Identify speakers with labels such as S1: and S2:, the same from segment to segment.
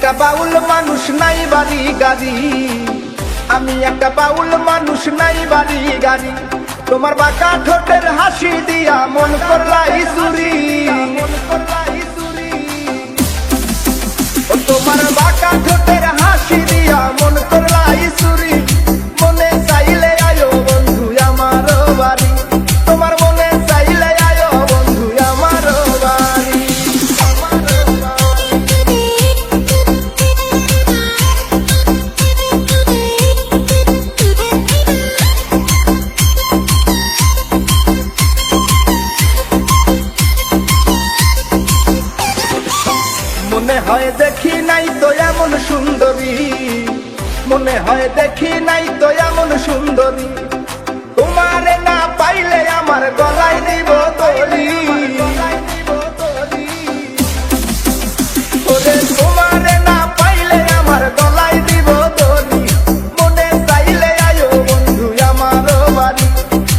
S1: একটা বাউল মানুষ নাই বাড়ি গাড়ি, আমি একটা বাউল মানুষ নাই বাড়ি গাড়ি। তোমার বাঁকা ঠোঁটের হাসি দিয়া মন করলাই চুরি, তোমার বাঁকা ঠোঁটের হাসি দিয়া মন করলাই চুরি। মনে চাইলে আয়ো বন্ধু আমার বাড়ি, তোমার মনে চাইলে আয়ো বন্ধু আমার বাড়ি। মনে হয় দেখি নাই তো এমন সুন্দরী, মনে হয় দেখি নাই তো এমন সুন্দরী। তোমারে না পাইলে আমার গলায় দিব দড়ি, ওরে তোমারে না পাইলে আমার গলায় দিব দড়ি। মনে চাইলে আয়ো বন্ধু আমার বাড়ি,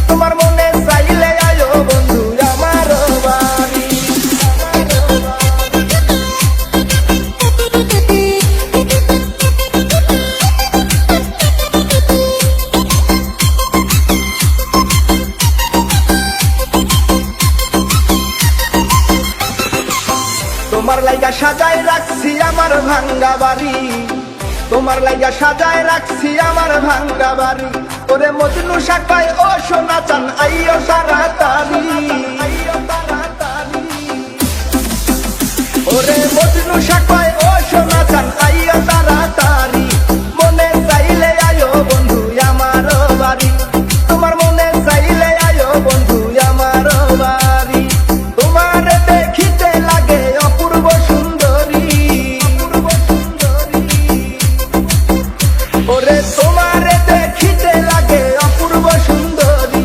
S1: তোমার মনে চাইলে আয়ো বন্ধু আমার বাড়ি। তোমার লাইগা সাজায় রাখছি আমার ভাঙ্গা বাড়ি, তোমার লাইগা সাজায় রাখছি আমার ভাঙ্গা বাড়ি। ওরে মজনু শাখায় ও সোনা চান আইও তাড়াতাড়ি, ওরে মজনু শাখায় ও সোনা চান আইও তাড়াতাড়ি। মনে চাইলে আয়ো বন্ধু আমার বাড়ি, তোমার মনে চাইলে আয়ো বন্ধু আমার বাড়ি। তোমার দেখিতে লাগে অপূর্ব সুন্দরী, ওরে তোমার দেখিতে লাগে অপূর্ব সুন্দরী।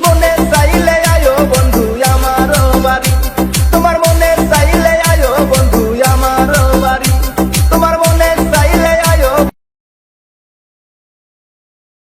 S1: মনে চাইলে আয়ো বন্ধু আমার বাড়ি, তোমার